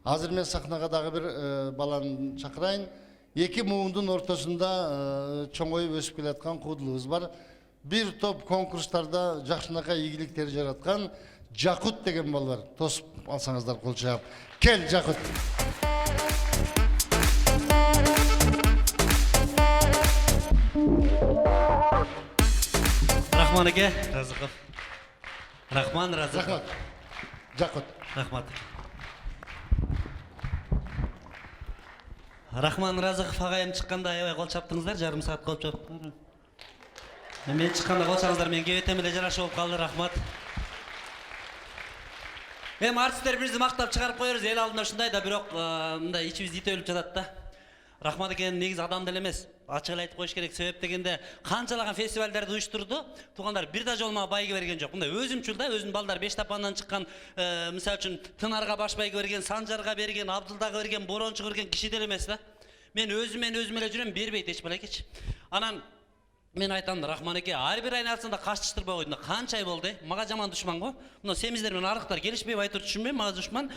Азыр мен сахнага дагы бир баланы чакырайын. Эки муундун ортосунда чоңоюп өсүп келаткан куудулубуз бар. Бир топ конкурстарда жакшынакай ийгиликтер жараткан Жакут деген бала бар. Тосуп алсаңыздар кол чаап. Кел, Жакут. Рахман аке, Разыков. Рахман, Разыков. Рахмат. Жакут. Рахмат. Рахман, Разыков агайым чыкканда аябай кол чаптыңыздар, жарым саат кол чаптыңдар. Мен чыкканда кол чапсаңыздар, мен кебетем эле жарашып болуп калды, рахмат. Артисттер бизди мактап чыгарып коербуз, эл алдында ушундай да, бирок мындай ичибиз ите өлүп жатат да. Рахмат экен негизи адам деле эмес. Ачык эле айтып коюш керек. Себеп дегенде канчалаган фестивалдарды уюштурду, тугандар бир да жолу мага байге берген жок. Мындай өзүмчүл да, өзүнүн балдары беш тапандан чыккан, мисалы үчүн Тынарга баш байге берген, Санжарга берген, Абдылдага берген, Борончуга берген киши деле эмес да. Мен өзүм эле жүрөм, бербейт эч балакеч. Анан мен айтам, Рахман эке, ар бир айдын артында качтырбай койдуң да, канча ай болду? Мага жаман душман го. Мына семиздер менен арыктар келишпей айтып түшүнбөйм, мага душман.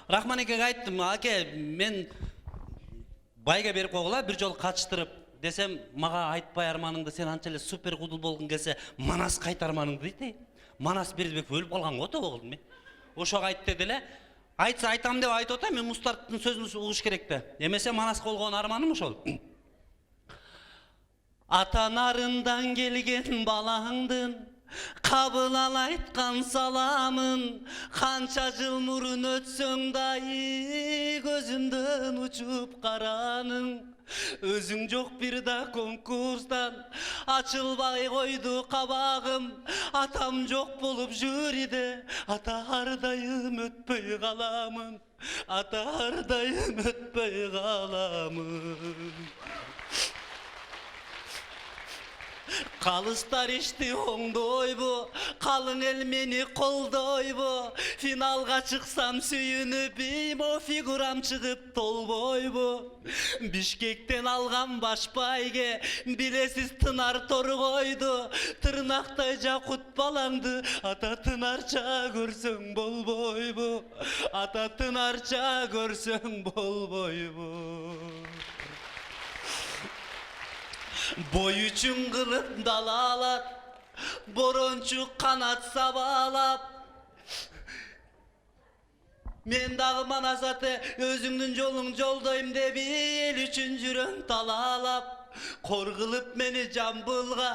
Рахман экеге айттым, аке, мен байга берип койгула, бир жолу качтырып десем, мага айтпай арманыңды, сен анча эле супер кудул болгуң келсе, Манас кайт арманыңды дейт. Манас Бердибек өлүп калган го тобогул мен. Ошого айт деди эле. Айтса айтам деп айтып атам, мен Мустардын сөзүн угуш керек да. Эмесе Манаска болгон арманым ошол. Ата нарындан келген балаңдын кабыл ал айткан саламын, канча жыл мурун өтсөң дайы көзүмдөн учуп караның. Өзүң жок бир да конкурстан ачылбай койду кабагым, атам жок болуп жюриде, ата ар дайым өтпөй каламын, ата ар дайым өтпөй каламын. Калыстар ишти оңдойбу, калың эл мени колдойбу, финалга чыксам сүйүнүп, биймо фигурам чыгып толбойбу. Бишкектен алган баш байге билесиз Тынар торгойду, тырнактай Жакут балаңды ата Тынарча көрсөң болбойбу, ата Тынарча көрсөң болбойбу. Бой үчүн кылып далалат, Борончу канат сабалап, мен дагы Манас ате өзүңдүн жолуң жолдойм деп эл үчүн жүрөм талаалап. Кор кылып мени Жамбылга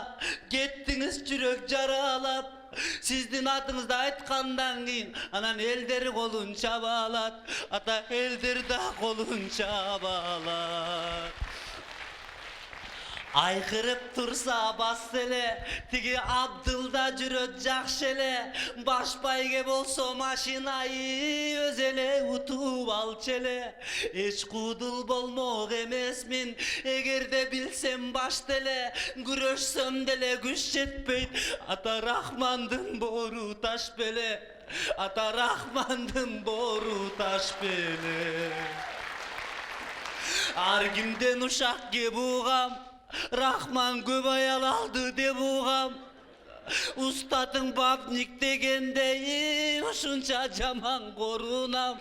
кеттиңиз жүрөк жаралап. Сиздин атыңызды айткандан кийин анан элдер колун чабалат, ата элдер да колун чабалат. Айкырып турса бас эле, тиги Абдылда жүрөт жакшы эле, баш байге болсо машинайы өз эле утуп алчу эле. Эч кудул болмок эмесмин, эгерде билсем башта эле, күрөшсөм деле күч жетпейт, ата Рахмандын бору таш беле, ата Рахмандын бору таш беле. Ар кимден ушак кеп угам, Рахман көп аял алды деп угам, устатың бабник дегендей ушунча жаман корунам.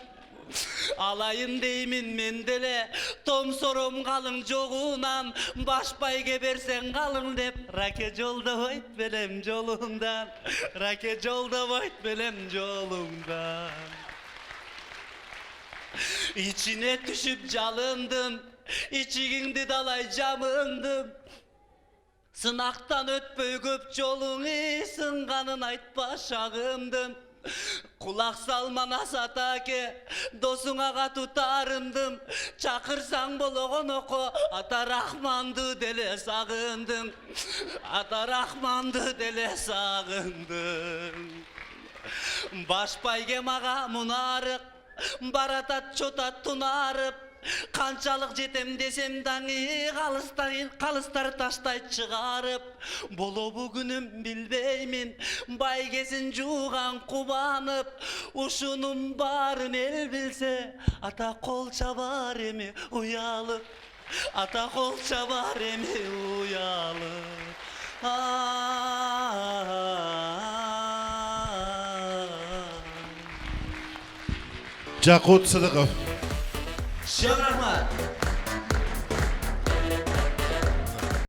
Алайын деймин мен деле, томсором калың жогунан, баш байге берсең калың деп, раке жолдобойт белем жолуңдан, раке жолдобойт белем жолуңдан. Ичине түшүп жалындым, ичигиңди далай жамындым, сынактан өтпөй көп жолуң сынганын айтпа шагындым. Кулак сал Манас атаке, досуңа катуу таарындым, чакырсаң болгон око, ата Рахманды деле сагындым, ата Рахманды деле сагындым. Баш байге мага мунарык, баратат чотат тунарып, канчалык жетем десем даңы калыстар таштай чыгарып. Болобу күнүм билбеймин, байгесин жууган кубанып, ушунун баарын эл билсе, ата кол чабар эми уялып, ата кол чабар эми уялып. Жакут Сыдыков. Çok rahmat.